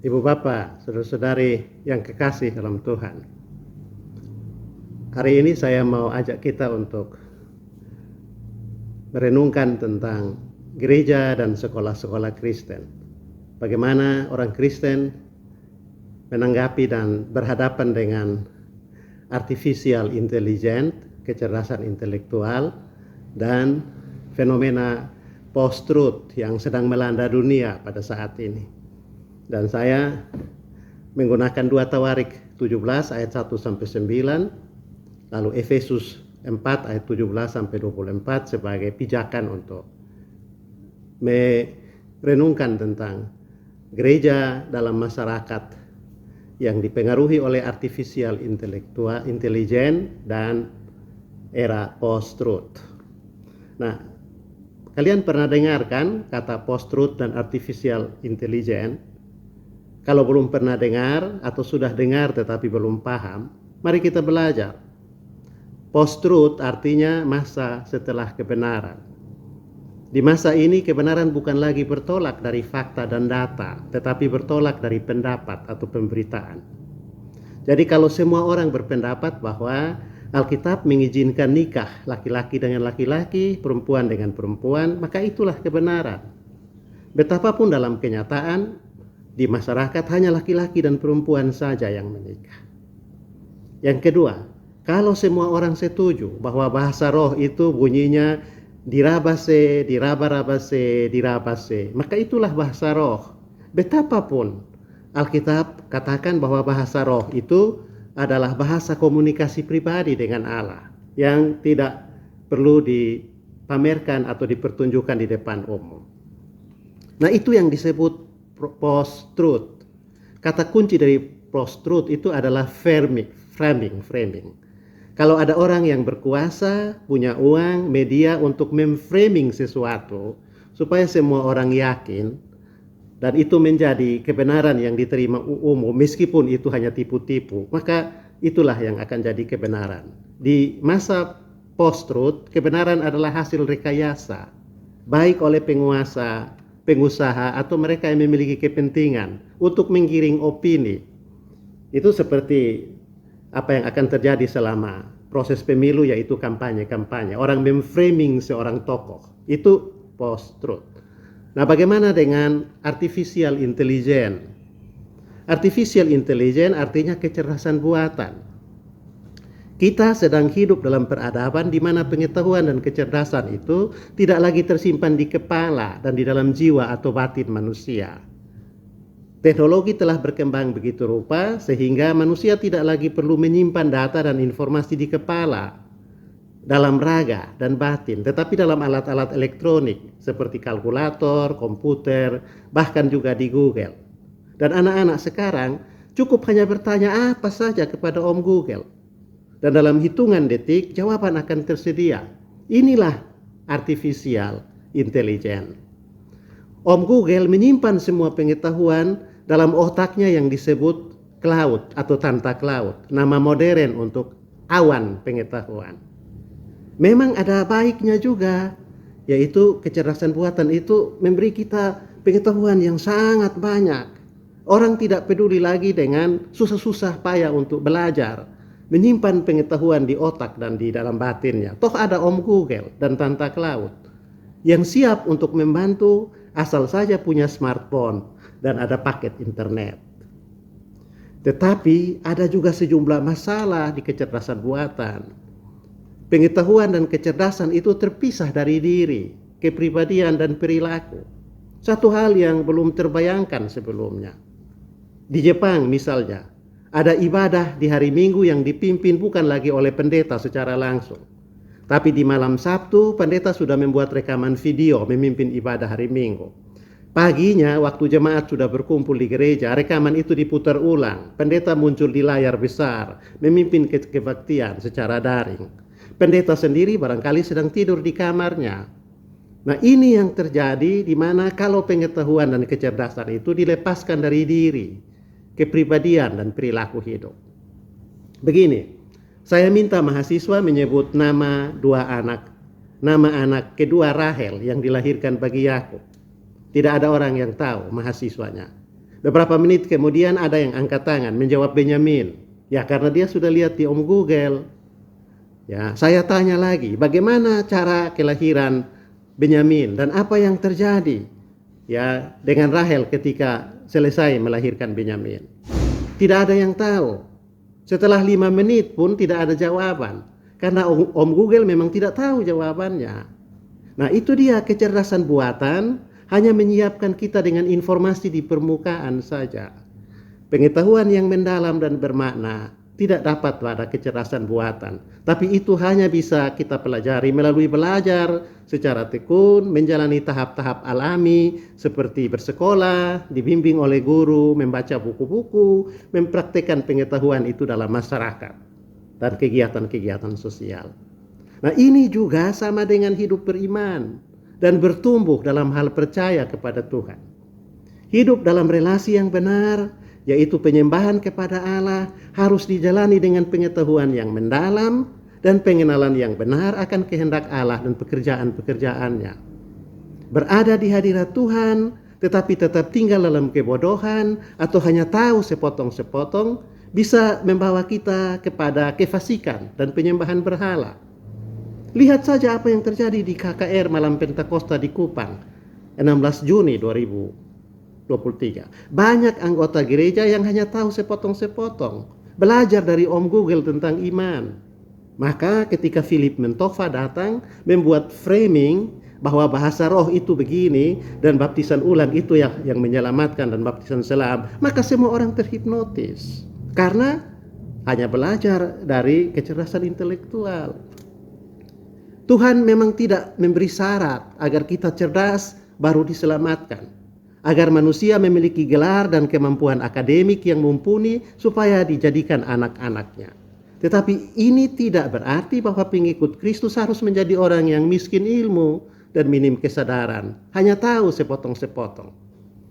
Ibu Bapak, saudara-saudari yang kekasih dalam Tuhan. Hari ini saya mau ajak kita untuk merenungkan tentang gereja dan sekolah-sekolah Kristen. Bagaimana orang Kristen menanggapi dan berhadapan dengan artificial intelligence, kecerdasan intelektual, dan fenomena post-truth yang sedang melanda dunia pada saat ini. Dan saya menggunakan 2 Tawarik 17 ayat 1 sampai 9, lalu Efesus 4 ayat 17 sampai 24 sebagai pijakan untuk merenungkan tentang gereja dalam masyarakat yang dipengaruhi oleh artificial intelligence dan era post-truth. Nah, kalian pernah dengar kan kata post-truth dan artificial intelligence? Kalau belum pernah dengar atau sudah dengar tetapi belum paham, mari kita belajar. Post-truth artinya masa setelah kebenaran. Di masa ini kebenaran bukan lagi bertolak dari fakta dan data, tetapi bertolak dari pendapat atau pemberitaan. Jadi kalau semua orang berpendapat bahwa Alkitab mengizinkan nikah laki-laki dengan laki-laki, perempuan dengan perempuan, maka itulah kebenaran. Betapapun dalam kenyataan, di masyarakat hanya laki-laki dan perempuan saja yang menikah. Yang kedua, kalau semua orang setuju bahwa bahasa roh itu bunyinya dirabase, dirabarabase, dirabase, maka itulah bahasa roh. Betapapun Alkitab katakan bahwa bahasa roh itu adalah bahasa komunikasi pribadi dengan Allah yang tidak perlu dipamerkan atau dipertunjukkan di depan umum. Nah, itu yang disebut post-truth. Kata kunci dari post-truth itu adalah framing. Kalau ada orang yang berkuasa, punya uang, media untuk memframing sesuatu supaya semua orang yakin dan itu menjadi kebenaran yang diterima umum meskipun itu hanya tipu-tipu, maka itulah yang akan jadi kebenaran. Di masa post-truth, kebenaran adalah hasil rekayasa, baik oleh penguasa, pengusaha, atau mereka yang memiliki kepentingan untuk menggiring opini. Itu seperti apa yang akan terjadi selama proses pemilu, yaitu kampanye. Orang memframing seorang tokoh. Itu post-truth. Nah, bagaimana dengan artificial intelligence? Artificial intelligence artinya kecerdasan buatan. Kita sedang hidup dalam peradaban di mana pengetahuan dan kecerdasan itu tidak lagi tersimpan di kepala dan di dalam jiwa atau batin manusia. Teknologi telah berkembang begitu rupa sehingga manusia tidak lagi perlu menyimpan data dan informasi di kepala, dalam raga dan batin, tetapi dalam alat-alat elektronik seperti kalkulator, komputer, bahkan juga di Google. Dan anak-anak sekarang cukup hanya bertanya apa saja kepada Om Google. Dan dalam hitungan detik jawaban akan tersedia. Inilah artificial intelligence. Om Google menyimpan semua pengetahuan dalam otaknya yang disebut cloud atau tanta cloud, nama modern untuk awan pengetahuan. Memang ada baiknya juga, yaitu kecerdasan buatan itu memberi kita pengetahuan yang sangat banyak. Orang tidak peduli lagi dengan susah-susah payah untuk belajar, menyimpan pengetahuan di otak dan di dalam batinnya. Toh ada Om Google dan tanta cloud yang siap untuk membantu asal saja punya smartphone dan ada paket internet. Tetapi ada juga sejumlah masalah di kecerdasan buatan. Pengetahuan dan kecerdasan itu terpisah dari diri, kepribadian dan perilaku. Satu hal yang belum terbayangkan sebelumnya. Di Jepang misalnya, ada ibadah di hari Minggu yang dipimpin bukan lagi oleh pendeta secara langsung. Tapi di malam Sabtu, pendeta sudah membuat rekaman video memimpin ibadah hari Minggu. Paginya, waktu jemaat sudah berkumpul di gereja, rekaman itu diputar ulang. Pendeta muncul di layar besar, memimpin kebaktian secara daring. Pendeta sendiri barangkali sedang tidur di kamarnya. Nah, ini yang terjadi di mana kalau pengetahuan dan kecerdasan itu dilepaskan dari diri, kepribadian dan perilaku hidup. Begini, saya minta mahasiswa menyebut nama anak kedua Rahel yang dilahirkan bagi Yakub. Tidak ada orang yang tahu mahasiswanya. Beberapa menit kemudian ada yang angkat tangan menjawab Benyamin. Ya, karena dia sudah lihat di Om Google. Ya, saya tanya lagi, bagaimana cara kelahiran Benyamin dan apa yang terjadi ya dengan Rahel ketika selesai melahirkan Benyamin? Tidak ada yang tahu. Setelah 5 menit pun tidak ada jawaban. Karena Om Google memang tidak tahu jawabannya. Nah, itu dia kecerdasan buatan hanya menyiapkan kita dengan informasi di permukaan saja. Pengetahuan yang mendalam dan bermakna tidak dapat pada kecerdasan buatan. Tapi itu hanya bisa kita pelajari melalui belajar secara tekun, menjalani tahap-tahap alami seperti bersekolah, dibimbing oleh guru, membaca buku-buku, mempraktekkan pengetahuan itu dalam masyarakat dan kegiatan-kegiatan sosial. Nah, ini juga sama dengan hidup beriman dan bertumbuh dalam hal percaya kepada Tuhan. Hidup dalam relasi yang benar, yaitu penyembahan kepada Allah, harus dijalani dengan pengetahuan yang mendalam dan pengenalan yang benar akan kehendak Allah dan pekerjaan-pekerjaannya. Berada di hadirat Tuhan, tetapi tetap tinggal dalam kebodohan atau hanya tahu sepotong-sepotong, bisa membawa kita kepada kefasikan dan penyembahan berhala. Lihat saja apa yang terjadi di KKR Malam Pentakosta di Kupang, 16 Juni 2023. Banyak anggota gereja yang hanya tahu sepotong-sepotong, belajar dari Om Google tentang iman. Maka ketika Philip Mentova datang membuat framing bahwa bahasa roh itu begini dan baptisan ulang itu yang menyelamatkan dan baptisan selam, maka semua orang terhipnotis karena hanya belajar dari kecerdasan intelektual. Tuhan memang tidak memberi syarat agar kita cerdas baru diselamatkan, agar manusia memiliki gelar dan kemampuan akademik yang mumpuni supaya dijadikan anak-anaknya. Tetapi ini tidak berarti bahwa pengikut Kristus harus menjadi orang yang miskin ilmu dan minim kesadaran, hanya tahu sepotong-sepotong.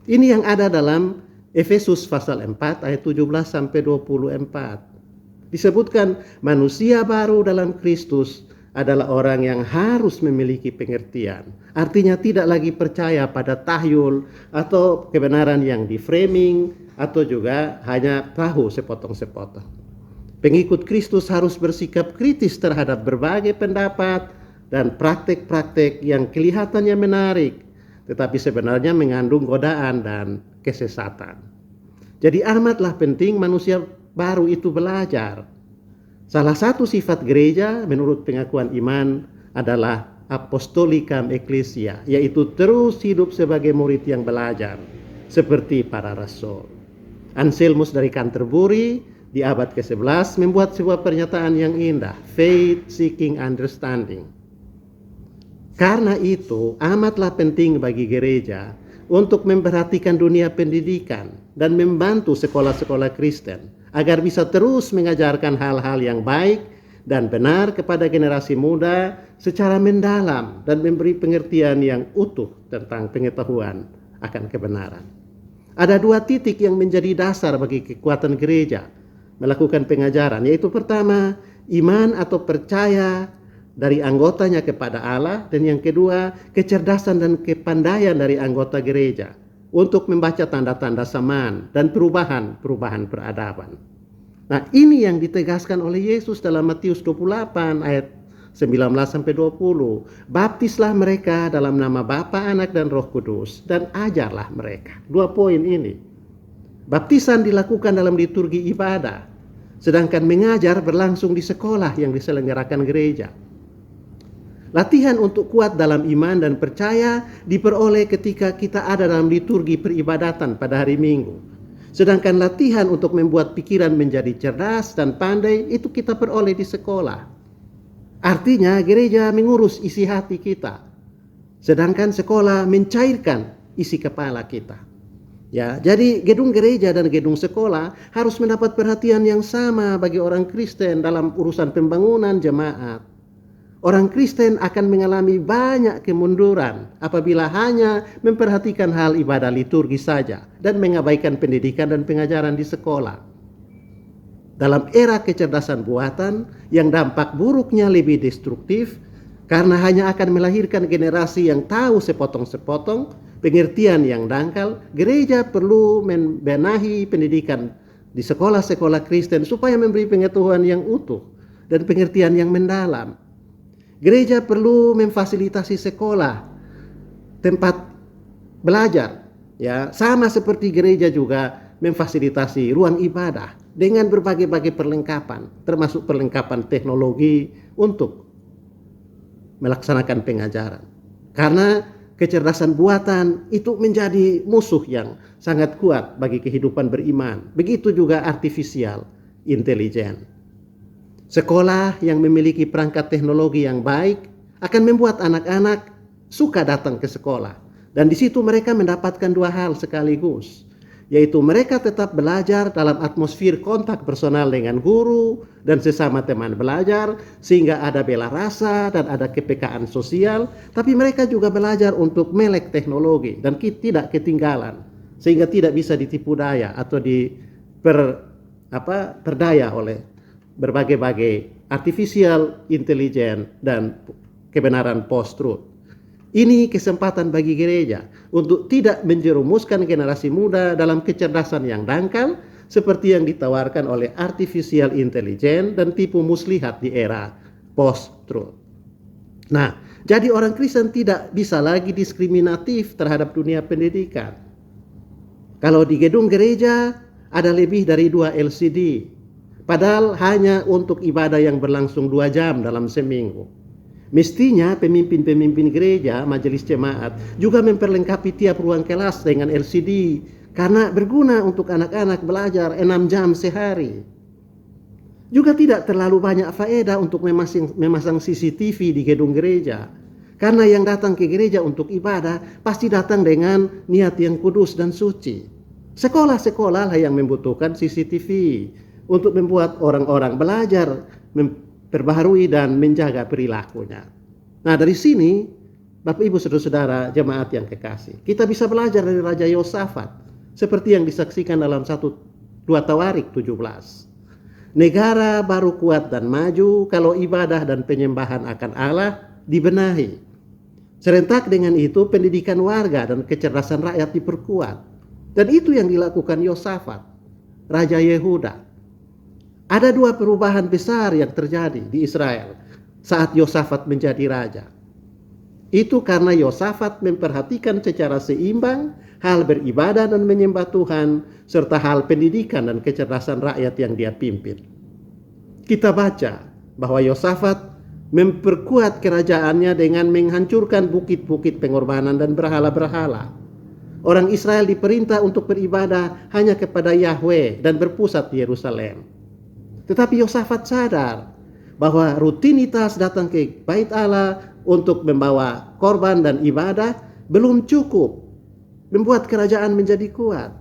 Ini yang ada dalam Efesus pasal 4 ayat 17 sampai 24. Disebutkan manusia baru dalam Kristus adalah orang yang harus memiliki pengertian. Artinya tidak lagi percaya pada tahyul atau kebenaran yang di framing atau juga hanya tahu sepotong-sepotong. Pengikut Kristus harus bersikap kritis terhadap berbagai pendapat dan praktek-praktek yang kelihatannya menarik, tetapi sebenarnya mengandung godaan dan kesesatan. Jadi amatlah penting manusia baru itu belajar. Salah satu sifat gereja menurut pengakuan iman adalah apostolikam ecclesia, yaitu terus hidup sebagai murid yang belajar, seperti para rasul. Anselmus dari Canterbury di abad ke-11 membuat sebuah pernyataan yang indah, faith seeking understanding. Karena itu amatlah penting bagi gereja untuk memperhatikan dunia pendidikan dan membantu sekolah-sekolah Kristen agar bisa terus mengajarkan hal-hal yang baik dan benar kepada generasi muda secara mendalam dan memberi pengertian yang utuh tentang pengetahuan akan kebenaran. Ada 2 titik yang menjadi dasar bagi kekuatan gereja melakukan pengajaran, yaitu pertama, iman atau percaya dari anggotanya kepada Allah, dan yang kedua, kecerdasan dan kepandaian dari anggota gereja untuk membaca tanda-tanda zaman dan perubahan peradaban. Nah, ini yang ditegaskan oleh Yesus dalam Matius 28 ayat 19-20. Baptislah mereka dalam nama Bapa, Anak, dan Roh Kudus, dan ajarlah mereka. 2 poin ini. Baptisan dilakukan dalam liturgi ibadah, sedangkan mengajar berlangsung di sekolah yang diselenggarakan gereja. Latihan untuk kuat dalam iman dan percaya diperoleh ketika kita ada dalam liturgi peribadatan pada hari Minggu. Sedangkan latihan untuk membuat pikiran menjadi cerdas dan pandai itu kita peroleh di sekolah. Artinya gereja mengurus isi hati kita, sedangkan sekolah mencairkan isi kepala kita. Ya, jadi gedung gereja dan gedung sekolah harus mendapat perhatian yang sama bagi orang Kristen dalam urusan pembangunan jemaat. Orang Kristen akan mengalami banyak kemunduran apabila hanya memperhatikan hal ibadah liturgi saja dan mengabaikan pendidikan dan pengajaran di sekolah. Dalam era kecerdasan buatan yang dampak buruknya lebih destruktif, Karena hanya akan melahirkan generasi yang tahu sepotong-sepotong, pengertian yang dangkal, gereja perlu membenahi pendidikan di sekolah-sekolah Kristen supaya memberi pengetahuan yang utuh dan pengertian yang mendalam. Gereja perlu memfasilitasi sekolah, tempat belajar, ya, sama seperti gereja juga memfasilitasi ruang ibadah dengan berbagai-bagai perlengkapan, termasuk perlengkapan teknologi untuk melaksanakan pengajaran. Karena kecerdasan buatan itu menjadi musuh yang sangat kuat bagi kehidupan beriman. Begitu juga artificial intelligence. Sekolah yang memiliki perangkat teknologi yang baik akan membuat anak-anak suka datang ke sekolah. Dan di situ mereka mendapatkan dua hal sekaligus, yaitu mereka tetap belajar dalam atmosfer kontak personal dengan guru dan sesama teman belajar, sehingga ada bela rasa dan ada kepekaan sosial, tapi mereka juga belajar untuk melek teknologi dan tidak ketinggalan, sehingga tidak bisa ditipu daya atau terdaya oleh berbagai-bagai artificial intelligence dan kebenaran post-truth. Ini kesempatan bagi gereja untuk tidak menjerumuskan generasi muda dalam kecerdasan yang dangkal seperti yang ditawarkan oleh artificial intelligence dan tipu muslihat di era post-truth. Nah, jadi orang Kristen tidak bisa lagi diskriminatif terhadap dunia pendidikan. Kalau di gedung gereja ada lebih dari 2 LCD, padahal hanya untuk ibadah yang berlangsung 2 jam dalam seminggu. Mestinya pemimpin-pemimpin gereja, majelis jemaat juga memperlengkapi tiap ruang kelas dengan LCD karena berguna untuk anak-anak belajar 6 jam sehari. Juga tidak terlalu banyak faedah untuk memasang CCTV di gedung gereja. Karena yang datang ke gereja untuk ibadah pasti datang dengan niat yang kudus dan suci. Sekolah-sekolah lah yang membutuhkan CCTV untuk membuat orang-orang belajar perbaharui dan menjaga perilakunya. Nah, dari sini Bapak Ibu Saudara-saudara jemaat yang kekasih, kita bisa belajar dari Raja Yosafat seperti yang disaksikan dalam 1-2 Tawarik 17. Negara baru kuat dan maju kalau ibadah dan penyembahan akan Allah dibenahi. Serentak dengan itu pendidikan warga dan kecerdasan rakyat diperkuat. Dan itu yang dilakukan Yosafat, Raja Yehuda. Ada 2 perubahan besar yang terjadi di Israel saat Yosafat menjadi raja. Itu karena Yosafat memperhatikan secara seimbang hal beribadah dan menyembah Tuhan serta hal pendidikan dan kecerdasan rakyat yang dia pimpin. Kita baca bahwa Yosafat memperkuat kerajaannya dengan menghancurkan bukit-bukit pengorbanan dan berhala-berhala. Orang Israel diperintah untuk beribadah hanya kepada Yahweh dan berpusat di Yerusalem. Tetapi Yosafat sadar bahwa rutinitas datang ke bait Allah untuk membawa korban dan ibadah belum cukup membuat kerajaan menjadi kuat.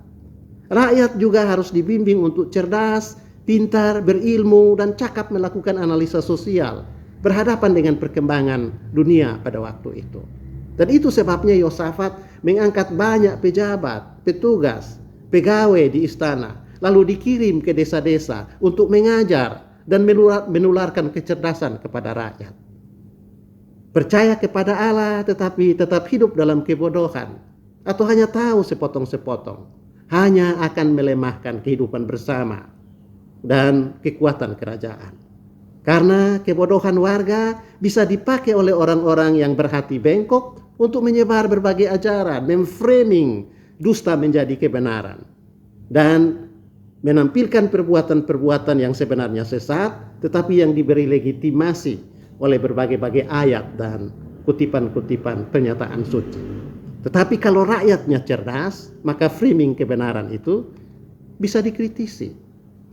Rakyat juga harus dibimbing untuk cerdas, pintar, berilmu, dan cakap melakukan analisa sosial berhadapan dengan perkembangan dunia pada waktu itu. Dan itu sebabnya Yosafat mengangkat banyak pejabat, petugas, pegawai di istana, lalu dikirim ke desa-desa untuk mengajar dan menularkan kecerdasan kepada rakyat. Percaya kepada Allah tetapi tetap hidup dalam kebodohan atau hanya tahu sepotong-sepotong hanya akan melemahkan kehidupan bersama dan kekuatan kerajaan. Karena kebodohan warga bisa dipakai oleh orang-orang yang berhati bengkok untuk menyebar berbagai ajaran, memframing dusta menjadi kebenaran, dan menampilkan perbuatan-perbuatan yang sebenarnya sesat, tetapi yang diberi legitimasi oleh berbagai-bagai ayat dan kutipan-kutipan pernyataan suci. Tetapi kalau rakyatnya cerdas, maka framing kebenaran itu bisa dikritisi.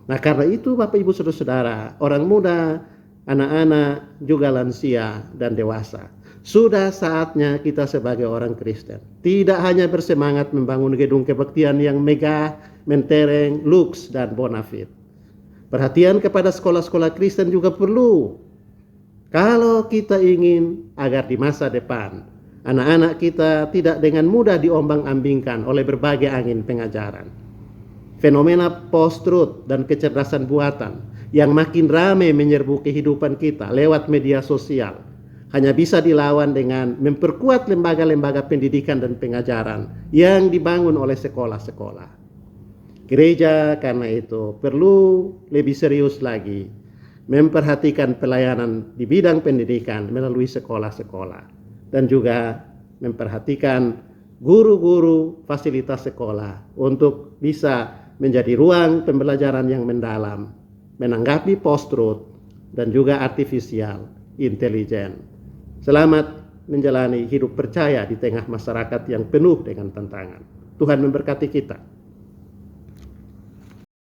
Nah, karena itu Bapak Ibu Saudara-saudara, orang muda, anak-anak, juga lansia dan dewasa, sudah saatnya kita sebagai orang Kristen tidak hanya bersemangat membangun gedung kebaktian yang megah, mentereng, luks, dan bonafit. Perhatian kepada sekolah-sekolah Kristen juga perlu. Kalau kita ingin agar di masa depan anak-anak kita tidak dengan mudah diombang-ambingkan oleh berbagai angin pengajaran, fenomena post-truth dan kecerdasan buatan yang makin ramai menyerbu kehidupan kita lewat media sosial hanya bisa dilawan dengan memperkuat lembaga-lembaga pendidikan dan pengajaran yang dibangun oleh sekolah-sekolah. Gereja karena itu perlu lebih serius lagi memperhatikan pelayanan di bidang pendidikan melalui sekolah-sekolah dan juga memperhatikan guru-guru fasilitas sekolah untuk bisa menjadi ruang pembelajaran yang mendalam, menanggapi post-truth dan juga artificial intelligence. Selamat menjalani hidup percaya di tengah masyarakat yang penuh dengan tantangan. Tuhan memberkati kita.